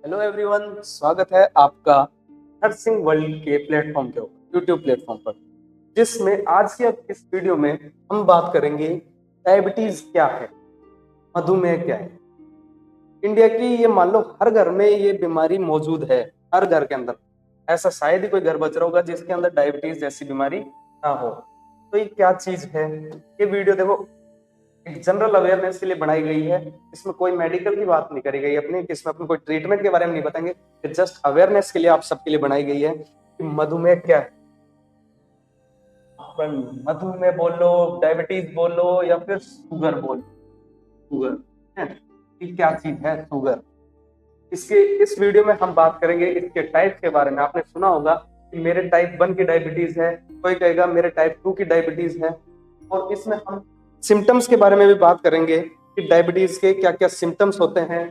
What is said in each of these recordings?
Hello everyone, स्वागत है आपका नर्सिंग वर्ल्ड के प्लेटफॉर्म के ऊपर, यूट्यूब प्लेटफॉर्म पर, जिसमें आज की इस वीडियो में हम बात करेंगे डायबिटीज क्या है, मधुमेह क्या है। इंडिया की ये मान लो हर घर में ये बीमारी मौजूद है, हर घर के अंदर। ऐसा शायद ही कोई घर बच रहा होगा जिसके अंदर डायबिटीज जैसी बीमारी ना हो। तो ये क्या चीज है, ये वीडियो देखो एक जनरल अवेयरनेस के लिए बनाई गई है। इसमें कोई मेडिकल की बात नहीं करी गई अपनी, इसमें अपने कोई ट्रीटमेंट के बारे में नहीं बताएंगे, जस्ट अवेयरनेस के लिए आप सबके लिए बनाई गई है कि मधुमेह क्या है। अपन मधुमेह बोलो, डायबिटीज बोलो या फिर शुगर बोलो, शुगर है ये क्या चीज है शुगर। इसके इस वीडियो में हम बात करेंगे इसके टाइप के बारे में। आपने सुना होगा कि मेरे टाइप 1 की डायबिटीज है, कोई कहेगा मेरे टाइप 2 की डायबिटीज है। और इसमें हम सिम्टम्स के बारे में भी बात करेंगे कि डायबिटीज के क्या क्या सिम्टम्स होते हैं,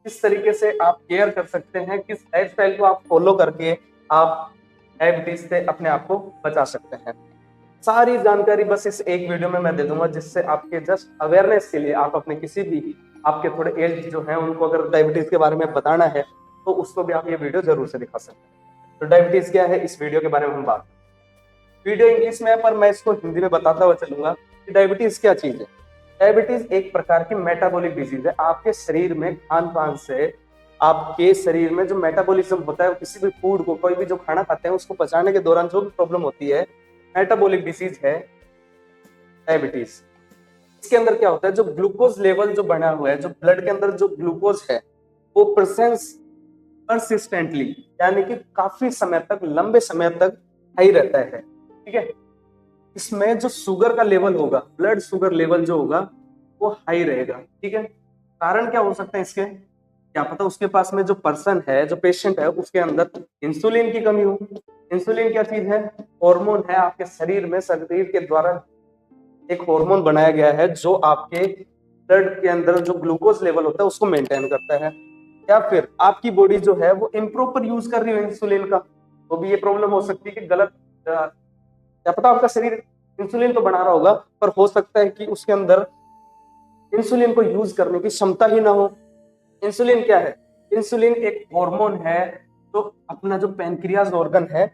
किस तरीके से आप केयर कर सकते हैं, किस लाइफस्टाइल को आप फॉलो करके आप डायबिटीज से अपने आप को बचा सकते हैं। सारी जानकारी बस इस एक वीडियो में मैं दे दूंगा, जिससे आपके जस्ट अवेयरनेस के लिए आप अपने किसी भी आपके थोड़े एज जो है उनको अगर डायबिटीज के बारे में बताना है तो उसको भी आप ये वीडियो जरूर से दिखा सकते हैं। तो डायबिटीज क्या है, इस वीडियो के बारे में हम बात, वीडियो इंग्लिश में है पर मैं इसको हिंदी में बताता हुआ चलूंगा कि डायबिटीज क्या चीज है। डायबिटीज एक प्रकार की मेटाबॉलिक डिजीज है। आपके शरीर में खान पान से आपके शरीर में जो मेटाबॉलिज्म होता है, किसी भी फूड को, कोई भी जो खाना खाते हैं उसको पचाने के दौरान जो भी प्रॉब्लम होती है, मेटाबॉलिक डिसीज है डायबिटीज। इसके अंदर क्या होता है, जो ग्लूकोज लेवल जो बना हुआ है, जो ब्लड के अंदर जो ग्लूकोज है वो प्रेजेंस परसिस्टेंटली यानी कि काफी समय तक, लंबे समय तक हाई रहता है। ठीक है, इसमें जो शुगर का लेवल होगा, ब्लड शुगर लेवल जो होगा वो हाई रहेगा। ठीक है, कारण क्या हो सकता है इसके, क्या पता उसके पास में जो पर्सन है, जो पेशेंट है, उसके अंदर इंसुलिन की कमी हो। इंसुलिन क्या चीज है, हार्मोन है आपके शरीर में, शरीर के द्वारा एक हार्मोन बनाया गया है जो आपके ब्लड के अंदर जो ग्लूकोज लेवल होता है उसको मेंटेन करता है। या फिर आपकी बॉडी जो है वो इम्प्रॉपर यूज कर रही हो इंसुलिन का, तो भी ये प्रॉब्लम हो सकती है कि गलत, क्या पता आपका शरीर इंसुलिन तो बना रहा होगा पर हो सकता है कि उसके अंदर इंसुलिन को यूज करने की क्षमता ही ना हो। इंसुलिन क्या है, इंसुलिन एक हार्मोन है जो अपना जो पैनक्रियाज ऑर्गन है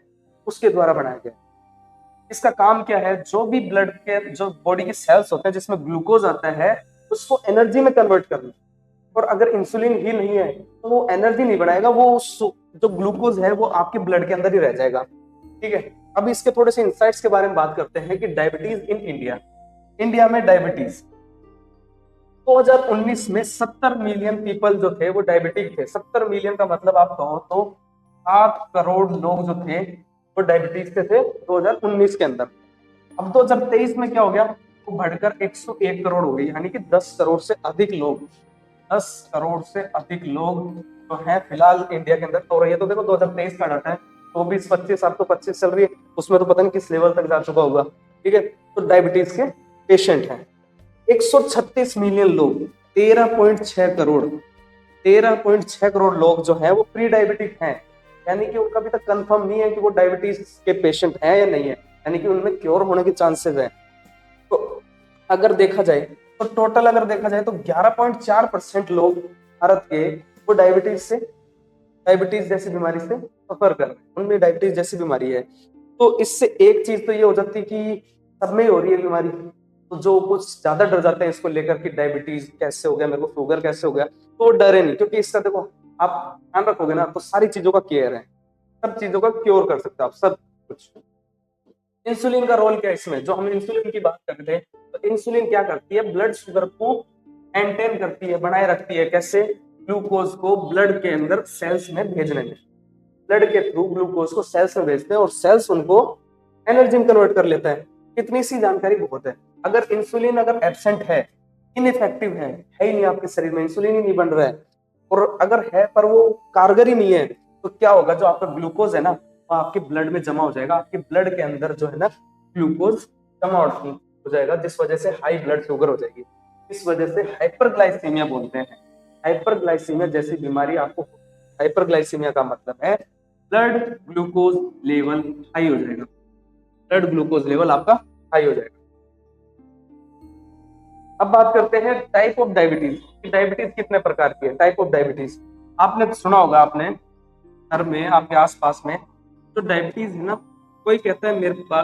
उसके द्वारा बनाया गया है। इसका काम क्या है, जो भी ब्लड के जो बॉडी के सेल्स होते हैं जिसमें ग्लूकोज आता है उसको एनर्जी में कन्वर्ट करना। और अगर इंसुलिन ही नहीं है तो वो एनर्जी नहीं बनाएगा, वो जो ग्लूकोज है वो आपके ब्लड के अंदर ही रह जाएगा। ठीक है, अब इसके थोड़े से इंसाइट्स के बारे में बात करते हैं कि डायबिटीज इन इंडिया। इंडिया में डायबिटीज 2019 में 70 मिलियन पीपल जो थे वो डायबिटिक थे। 70 मिलियन का मतलब आप कहो तो 7 करोड़ लोग जो थे वो डायबिटीज के थे 2019 के अंदर। अब 2023 में क्या हो गया, वो बढ़कर 101 करोड़ हो गई, यानी कि 10 करोड़ से अधिक लोग, 10 करोड़ से अधिक लोग जो है फिलहाल इंडिया के अंदर। और ये तो देखो 2023 का डाटा है, 24-25 अब तो 25 चल रही है, उसमें तो पता नहीं किस लेवल तक जा चुका होगा। ठीक है, तो डायबिटीज के पेशेंट हैं 136 मिलियन लोग, 13.6 करोड़, 13.6 करोड़ लोग जो है वो प्री डायबिटिक हैं, यानी कि उनका अभी तक कंफर्म नहीं है कि वो डायबिटीज के पेशेंट हैं या नहीं है, यानी कि उनमें क्योर होने के चांसेस हैं। तो अगर देखा जाए तो टोटल अगर देखा जाए तो 11.4% लोग भारत के वो डायबिटीज जैसी बीमारी से सफर कर रहे हैं, उनमें डायबिटीज जैसी बीमारी है। तो इससे एक चीज तो ये हो जाती है कि सब में ही हो रही है बीमारी, तो जो कुछ ज्यादा डर जाते हैं इसको लेकर कि डायबिटीज कैसे हो गया, मेरे को शुगर कैसे हो गया, तो डरे नहीं, क्योंकि इसका देखो आप ध्यान रखोगे ना तो सारी चीजों का केयर है, सब चीजों का क्योर कर सकते हो आप सब कुछ। इंसुलिन का रोल क्या है इसमें, जो हम इंसुलिन की बात करते हैं, तो इंसुलिन क्या करती है, ब्लड शुगर को मेंटेन करती है, बनाए रखती है। कैसे, ग्लूकोज को ब्लड के अंदर सेल्स में भेजने में, ब्लड के थ्रू ग्लूकोज को सेल्स में भेजते हैं और सेल्स उनको एनर्जी में कन्वर्ट कर लेता है। इतनी सी जानकारी बहुत है। अगर इंसुलिन अगर एब्सेंट है, इनइफेक्टिव है ही नहीं, आपके शरीर में इंसुलिन ही नहीं बन रहा है, और अगर है पर वो कारगर ही नहीं है, तो क्या होगा, जो आपका ग्लूकोज है ना वो आपके ब्लड में जमा हो जाएगा, आपके ब्लड के अंदर जो है ना ग्लूकोज जमा हो जाएगा, जिस वजह से हाई ब्लड शुगर हो जाएगी। इस वजह से हाइपरग्लाइसीमिया बोलते हैं। हाइपरग्लाइसीमिया जैसी बीमारी आपको, हाइपरग्लाइसीमिया का मतलब है ब्लड ग्लूकोज लेवल हाई हो जाएगा, ब्लड ग्लूकोज लेवल आपका हाई हो जाएगा। अब बात करते हैं टाइप ऑफ डायबिटीज। डायबिटीज कितने प्रकार की है? टाइप ऑफ डायबिटीज आपने तो सुना होगा, आपने घर में आपके आसपास में तो डायबिटीज है ना, कोई कहता है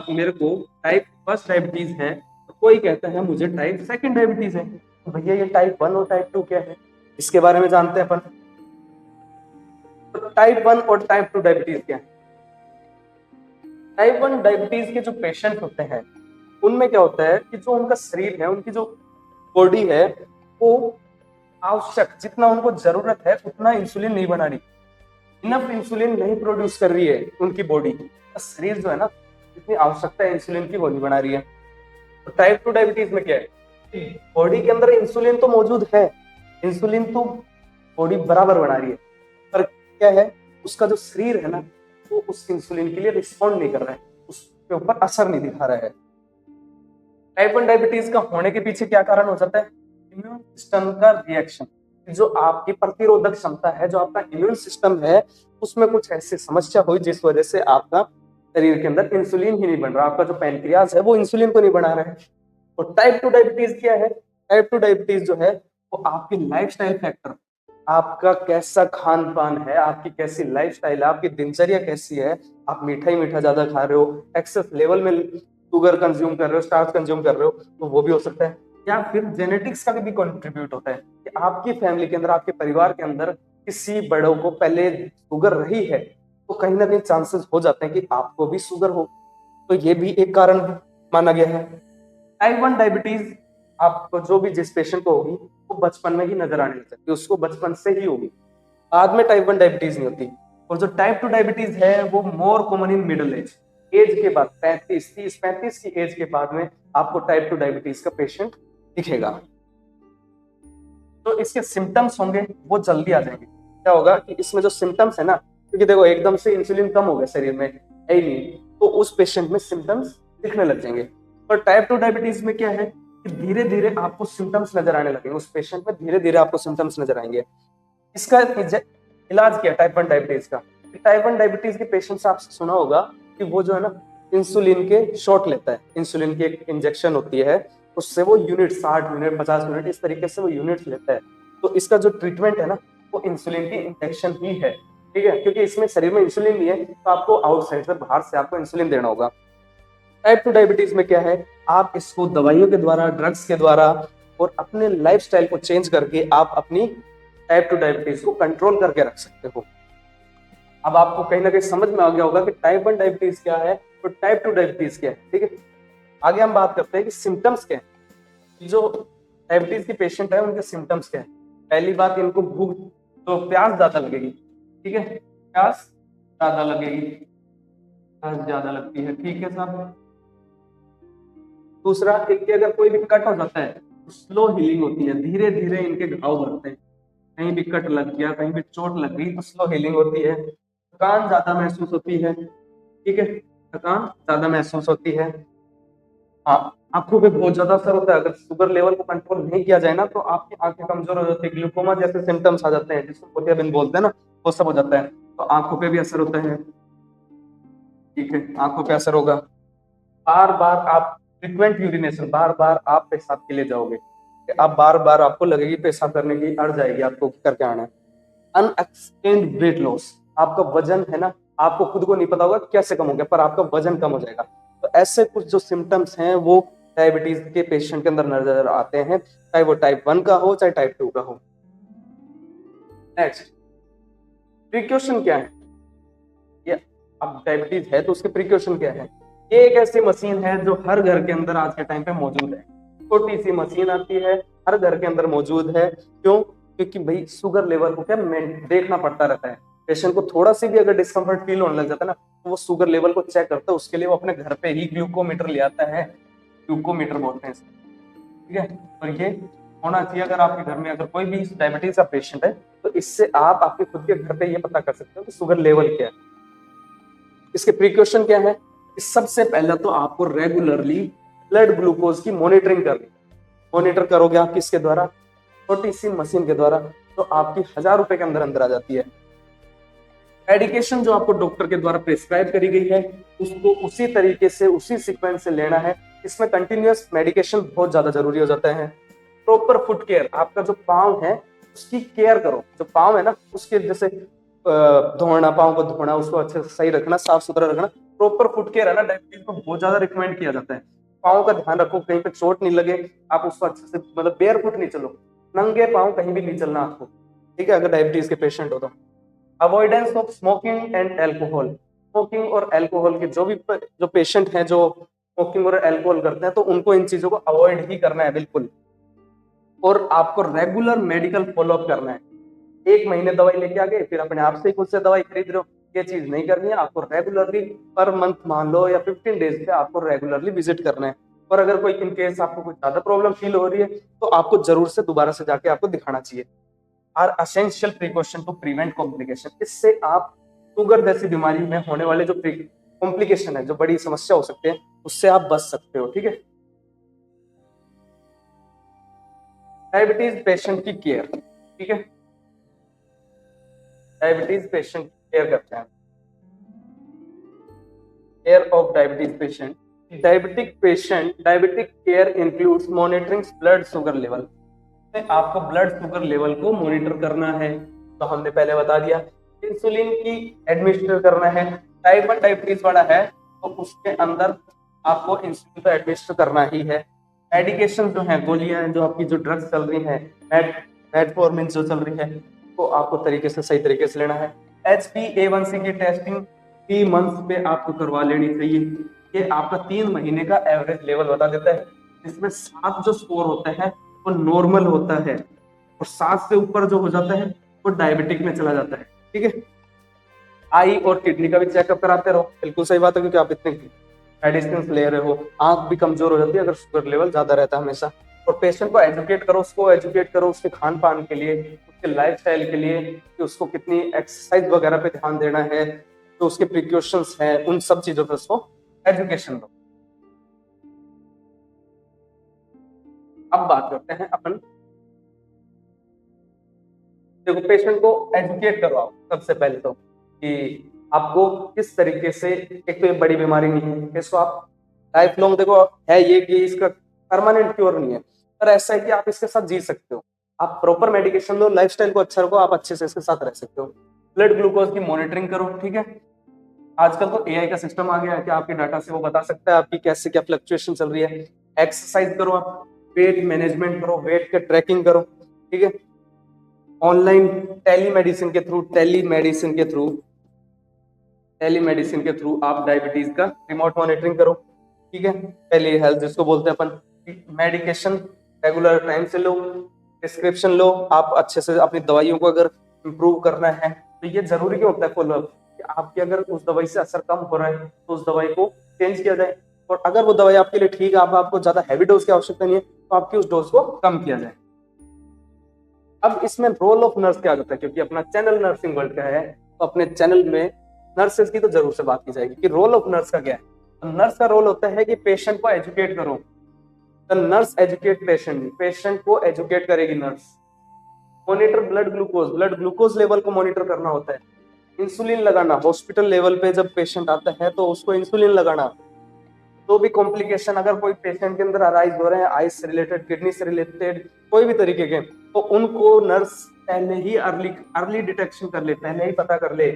मेरे को टाइप फर्स्ट डायबिटीज है, तो कोई कहता है मुझे टाइप सेकंड डायबिटीज है। तो भैया ये टाइप 1 और टाइप 2 क्या है, इसके बारे में जानते हैं अपन। तो टाइप 1 और टाइप 2 डायबिटीज क्या है? टाइप 1 डायबिटीज के जो पेशेंट होते हैं उनमें क्या होता है कि जो उनका शरीर है, उनकी जो बॉडी है, वो आवश्यक जितना उनको जरूरत है उतना इंसुलिन नहीं बना रही, इनफ इंसुलिन नहीं प्रोड्यूस कर रही है उनकी बॉडी। शरीर जो है ना, जितनी आवश्यकता है इंसुलिन की वो नहीं बना रही है। तो टाइप 2 डायबिटीज में क्या है, बॉडी के अंदर इंसुलिन तो मौजूद है, इंसुलिन तो बॉडी बराबर बना रही है, पर क्या है उसका जो शरीर है ना, वो उस इंसुलिन के लिए रिस्पॉन्ड नहीं कर रहा है, उसके ऊपर असर नहीं दिखा रहा है। टाइप 1 डायबिटीज का होने के पीछे क्या कारण हो जाता है? इम्यून सिस्टम का रिएक्शन। जो आपकी प्रतिरोधक क्षमता है, जो आपका इम्यून सिस्टम है, उसमें कुछ ऐसी समस्या हुई जिस वजह से आपका शरीर के अंदर इंसुलिन ही नहीं बन रहा, आपका जो पैनक्रियाज है वो इंसुलिन को नहीं बना रहा है। और टाइप 2 डायबिटीज क्या है? टाइप 2 डायबिटीज जो है वो आपकी लाइफस्टाइल फैक्टर, आपका कैसा खान पान है, आपकी कैसी लाइफस्टाइल है, आपकी दिनचर्या कैसी है, आप मीठा ही मीठा ज्यादा खा रहे हो, एक्सेस लेवल में शुगर कंज्यूम कर रहे हो, स्टार्च कंज्यूम कर रहे हो, तो वो भी हो सकता है। या फिर जेनेटिक्स का भी कंट्रीब्यूट होता है कि आपकी फैमिली के अंदर, आपके परिवार के अंदर किसी बड़ों को पहले शुगर रही है, तो कहीं ना कहीं चांसेस हो जाते हैं कि आपको भी शुगर हो, तो ये भी एक कारण माना गया है। टाइप 1 डायबिटीज आपको जो भी जिस पेशेंट को होगी वो बचपन में ही नजर आने लग सकती है, उसको बचपन से ही होगी, बाद में टाइप 1 डायबिटीज नहीं होती। और जो टाइप 2 डायबिटीज है वो more common in middle age के बाद 35 की एज के बाद में आपको टाइप 2 डायबिटीज का पेशेंट दिखेगा। तो इसके सिम्टम्स होंगे वो जल्दी आ जाएंगे। क्या होगा कि इसमें जो सिम्टम्स है ना, क्योंकि देखो एकदम से इंसुलिन कम हो गया शरीर में है ही नहीं, तो उस पेशेंट में सिम्टम्स दिखने लग जाएंगे। पर टाइप 2 डायबिटीज में क्या है कि धीरे धीरे आपको सिम्टम्स नजर आने लगेंगे, उस पेशेंट में धीरे धीरे आपको सिम्टम्स नजर आएंगे। इसका इलाज क्या है टाइप 1 डायबिटीज का? टाइप 1 डायबिटीज के पेशेंट से आपसे सुना होगा कि वो जो है ना इंसुलिन के शॉट लेता है, इंसुलिन की एक इंजेक्शन होती है, उससे वो यूनिट 60 मिनट 50 मिनट इस तरीके से वो यूनिट लेता है। तो इसका जो ट्रीटमेंट है ना वो इंसुलिन की इंजेक्शन ही है, ठीक है, क्योंकि इसमें शरीर में इंसुलिन नहीं है, तो आपको आउटसाइड से बाहर से आपको इंसुलिन देना होगा। टाइप 2 डायबिटीज में क्या है, आप इसको दवाइयों के द्वारा, ड्रग्स के द्वारा और अपने लाइफस्टाइल को चेंज करके आप अपनी टाइप 2 डायबिटीज को कंट्रोल करके रख सकते हो। अब आपको कहीं ना कहीं समझ में आ गया होगा कि टाइप 1 डायबिटीज क्या है और टाइप 2 डायबिटीज क्या है, ठीक है। आगे हम बात करते हैं कि सिम्टम्स क्या है। जो डायबिटीज की पेशेंट है उनके सिम्टम्स क्या है। पहली बात, इनको भूख तो प्यास ज्यादा लगेगी, ठीक है, प्यास ज्यादा लगेगी, प्यास ज्यादा लगती है, ठीक है साहब। दूसरा, कि अगर कोई भी कट हो जाता है तो स्लो हीलिंग होती है, धीरे धीरे इनके घाव भरते हैं, कहीं भी कट लग गया, कहीं भी चोट लग गई तो स्लो हीलिंग होती है। थकान ज्यादा महसूस होती है, ठीक है, थकान ज्यादा महसूस होती है। हाँ, आंखों पे बहुत ज्यादा असर होता है, अगर शुगर लेवल को कंट्रोल नहीं किया जाए ना तो आपकी आंखें कमजोर हो जाती है, ग्लूकोमा जैसे सिम्टम्स आ जाते हैं जिसको मोतियाबिंद बोलते हैं ना, वो सब हो जाता है। तो आंखों पे भी असर होता है, ठीक है, आंखों पे असर होगा। बार बार आप फ्रिक्वेंट यूरिनेशन, बार बार आप पेशाब के लिए जाओगे, आप बार बार आपको लगेगी पेशाब करने की अड़ जाएगी, आपको करके आना है। अनएक्सप्लेन्ड वेट लॉस, आपका वजन है ना, आपको खुद को नहीं पता होगा कैसे कम हो गया, पर आपका वजन कम हो जाएगा। तो ऐसे कुछ जो सिम्टम्स हैं वो डायबिटीज के पेशेंट के अंदर नजर आते हैं, चाहे वो टाइप 1 का हो चाहे टाइप 2 का हो। नेक्स्ट, प्रिकॉशन क्या है? ये अब डायबिटीज है तो उसके प्रिकॉशन क्या है? ये एक ऐसी मशीन है जो हर घर के अंदर आज के टाइम पे मौजूद है। छोटी सी मशीन आती है, हर घर के अंदर मौजूद है। क्यों? क्योंकि भाई शुगर लेवल को क्या देखना पड़ता रहता है, पेशेंट को थोड़ा सी भी अगर डिस्कम्फर्ट फील होने लग जाता है ना तो वो शुगर लेवल को चेक करता है, उसके लिए वो अपने घर पे ही ग्लूकोमीटर ले आता है, ग्लूकोमीटर बोलते हैं इसको, ठीक है। और ये होना चाहिए अगर आपके घर में अगर कोई भी डायबिटीज का पेशेंट है, तो इससे आप आपके खुद के घर पे ये पता कर सकते हो कि शुगर लेवल क्या है। इसके प्रिकॉशन क्या है? सबसे पहले तो आपको रेगुलरली ब्लड ग्लूकोज की मॉनिटरिंग करनी। मॉनिटर करोगे आप किसके द्वारा? छोटी सी मशीन के द्वारा, तो आपकी 1000 रुपए के अंदर अंदर आ जाती है। मेडिकेशन जो आपको डॉक्टर के द्वारा प्रिस्क्राइब करी गई है उसको उसी तरीके से, उसी सीक्वेंस से लेना है। इसमें कंटिन्यूअस मेडिकेशन बहुत ज्यादा जरूरी हो जाता है। प्रॉपर फुट केयर, आपका जो पाँव है उसकी केयर करो। जो पाँव है ना उसके जैसे धोना, पाँव को धोना, उसको अच्छे से सही रखना, साफ सुथरा रखना, प्रॉपर फुट केयर है ना डायबिटीज को बहुत ज्यादा रिकमेंड किया जाता है। पाँव का ध्यान रखो, कहीं पे चोट नहीं लगे, आप उसको अच्छे से मतलब बेयर फुट नहीं चलो, नंगे पाँव कहीं भी नहीं चलना आपको, ठीक है, अगर डायबिटीज के पेशेंट हो तो। Avoidance of smoking and alcohol, smoking और एल्कोहल के जो पेशेंट हैं जो स्मोकिंग और एल्कोहल करते हैं तो उनको इन चीजों को अवॉइड ही करना है बिल्कुल। और आपको रेगुलर मेडिकल फॉलोअप करना है। 1 महीने दवाई लेके आ गए फिर अपने आप से ही खुद से दवाई खरीद रहे हो, ये चीज नहीं करनी है। आपको रेगुलरली पर मंथ मान लो या 15 डेज पे आपको रेगुलरली विजिट करना है। और अगर कोई इन केस आपको कोई ज्यादा प्रॉब्लम फील हो रही है तो आपको जरूर से दोबारा से जाके आपको दिखाना चाहिए। Are essential precaution to prevent complication, इससे आप शुगर जैसी बीमारी में होने वाले जो कॉम्प्लिकेशन है, जो बड़ी समस्या हो सकती है, उससे आप बच सकते हो, ठीक है। डायबिटीज पेशेंट की केयर, ठीक है, डायबिटीज पेशेंट केयर करते हैं। Care of diabetes patient, diabetic care includes monitoring blood sugar level, आपको ब्लड शुगर लेवल को मॉनिटर करना है, तो हमने पहले बता दिया। इंसुलिन की एडमिनिस्टर करना है, टाइप 1 डायबिटीज वाला है तो उसके अंदर आपको इंसुलिन तो एडमिनिस्टर करना ही है। मेडिकेशन जो है, गोलियां जो आपकी जो ड्रग्स चल रही हैं, मेटफॉर्मिन जो चल रही है, तो आपको तरीके से सही तरीके से लेना है। HbA1c की टेस्टिंग 3 मंथ्स पे आपको करवा लेनी चाहिए। ये आपका 3 महीने का एवरेज लेवल बता देता है, इसमें 7 जो स्कोर होता है वो नॉर्मल होता है और 7 से ऊपर जो हो जाता है वो डायबिटिक में चला जाता है, ठीक है। आई और किडनी का भी चेकअप कराते रहो, बिल्कुल सही बात है, क्योंकि आप इतने मेडिसिन ले रहे हो, आंख भी कमजोर हो जाती है अगर शुगर लेवल ज्यादा रहता है हमेशा। और पेशेंट को एजुकेट करो, उसके खान पान के लिए, उसके लाइफस्टाइल के लिए, कि उसको कितनी एक्सरसाइज वगैरह पे ध्यान देना है, तो उसके प्रिकॉशंस हैं, उन सब चीजों पे उसको एजुकेशन दो। अब बात करते हैं अपन, देखो पेशेंट को एजुकेट करवाओ सबसे पहले तो, कि आपको किस तरीके से, एक तो ये बड़ी बीमारी नहीं है, इसको आप लाइफ लॉन्ग, देखो है ये कि इसका परमानेंट क्योर नहीं है, पर ऐसा है कि आप इसके साथ जी सकते हो। आप प्रॉपर मेडिकेशन लो, लाइफस्टाइल को अच्छा रखो, आप अच्छे से इसके साथ रह सकते हो। ब्लड ग्लूकोज की मॉनिटरिंग करो, ठीक है। आजकल तो एआई का सिस्टम आ गया है कि आपके डाटा से वो बता सकता है आपकी कैसे क्या फ्लक्चुएशन चल रही है। एक्सरसाइज करो, आप वेट मैनेजमेंट करो, वेट के ट्रैकिंग करो, ठीक है। ऑनलाइन टेलीमेडिसिन के थ्रू आप डायबिटीज का रिमोट मॉनिटरिंग करो, ठीक है। टेली हेल्थ जिसको बोलते हैं अपन, मेडिकेशन रेगुलर टाइम से लो, प्रिस्क्रिप्शन लो, आप अच्छे से अपनी दवाइयों को अगर इम्प्रूव करना है तो ये जरूरी क्यों होता है फॉलोअप, कि आपकी अगर उस दवाई से असर कम हो रहा है तो उस दवाई को चेंज किया जाए, और अगर वो दवाई आपके लिए ठीक है, आपको ज्यादा हैवी डोज की आवश्यकता नहीं है, तो आपकी उस डोज को कम किया जाए। अब इसमें रोल ऑफ नर्स क्या होता है, क्योंकि अपना चैनल नर्सिंग वर्ल्ड का है, तो अपने चैनल में नर्सेज की तो जरूर से बात की जाएगी कि रोल ऑफ नर्स का क्या है। तो नर्स का रोल होता है कि पेशेंट को एजुकेट करो, the nurse educate patient, patient को एजुकेट करेगी nurse. Monitor blood glucose level को मॉनिटर करना होता है। इंसुलिन लगाना, हॉस्पिटल लेवल पे जब पेशेंट आता है तो उसको इंसुलिन लगाना। तो भी कॉम्प्लिकेशन अगर कोई पेशेंट के अंदर अराइज हो रहे हैं, आइस से रिलेटेड, किडनी से रिलेटेड, कोई भी तरीके के, तो उनको नर्स पहले ही अर्ली डिटेक्शन कर ले, पहले ही पता कर ले,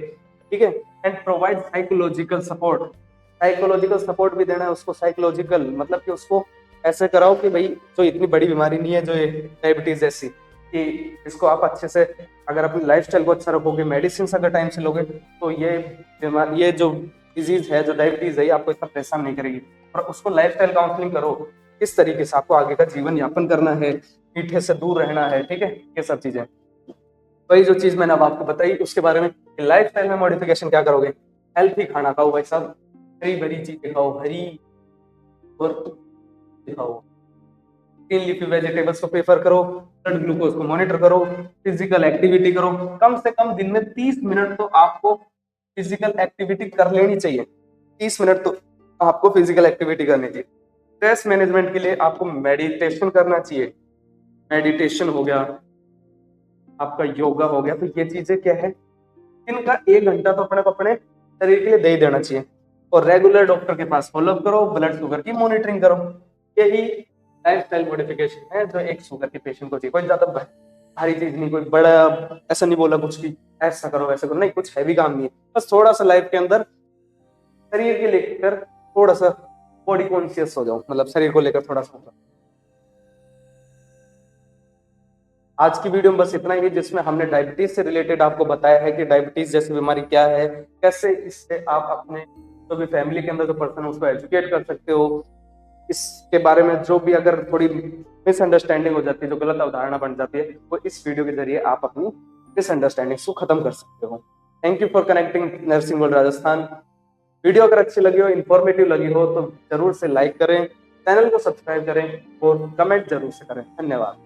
ठीक है। एंड प्रोवाइड साइकोलॉजिकल सपोर्ट भी देना है उसको। साइकोलॉजिकल मतलब कि उसको ऐसे कराओ कि भाई जो इतनी बड़ी बीमारी नहीं है जो ये डायबिटीज जैसी, कि इसको आप अच्छे से अगर अपनी लाइफस्टाइल को अच्छा रखोगे, मेडिसिन अगर टाइम से लोगे, तो ये बीमारी, ये जो डिजीज है, जो डायबिटीज है, ये आपको इतना परेशान नहीं करेगी। और उसको लाइफस्टाइल काउंसलिंग करो, किस तरीके से आपको आगे का जीवन यापन करना है, मीठे से दूर रहना है, ठीक है, ये सब चीजें। वही जो चीज मैंने अब आपको बताई उसके बारे में, लाइफस्टाइल में मॉडिफिकेशन क्या करोगे, हेल्थी खाना खाओ भाई साहब, हरी भरी चीजें खाओ, हरी और खाओ, ग्रीन लीफी वेजिटेबल्स को प्रेफर करो, ब्लड ग्लूकोज को मॉनिटर करो, फिजिकल एक्टिविटी करो, कम से कम दिन में 30 मिनट तो आपको फिजिकल एक्टिविटी कर लेनी चाहिए। 30 मिनट तो आपको फिजिकल एक्टिविटी करनी चाहिए। स्ट्रेस मैनेजमेंट के लिए आपको मेडिटेशन करना चाहिए, मेडिटेशन हो गया, आपका योगा हो गया, तो ये चीजें क्या है, इनका 1 घंटा तो अपने अपने शरीर के लिए दे ही देना चाहिए। और रेगुलर डॉक्टर के पास फॉलोअप करो, ब्लड शुगर की मॉनिटरिंग करो, यही लाइफस्टाइल मॉडिफिकेशन है जो एक शुगर के पेशेंट को चाहिए। कोई ज्यादा भारी चीज नहीं, कोई बड़ा ऐसा नहीं बोला कुछ की ऐसा करो वैसा करो, नहीं, कुछ हैवी काम नहीं है, बस थोड़ा सा लाइफ के अंदर शरीर के लेकर थोड़ा सा बॉडी कॉन्शियस हो जाओ, मतलब शरीर को लेकर थोड़ा सा। आज की वीडियो में बस इतना ही, जिसमें हमने डायबिटीज से रिलेटेड आपको बताया है कि डायबिटीज जैसी बीमारी क्या है, कैसे इससे आप अपने जो भी फैमिली के अंदर जो पर्सन है उसको एजुकेट कर सकते हो। इसके बारे में जो भी अगर थोड़ी मिसअंडरस्टैंडिंग हो जाती है, जो गलत अवधारणा बन जाती है, वो इस वीडियो के जरिए आप अपनी मिसअंडरस्टैंडिंग को खत्म कर सकते हो। Thank you for connecting nursing world Rajasthan. Video अगर अच्छी लगी हो, इंफॉर्मेटिव लगी हो, तो जरूर से लाइक करें, चैनल को सब्सक्राइब करें और कमेंट जरूर से करें। धन्यवाद।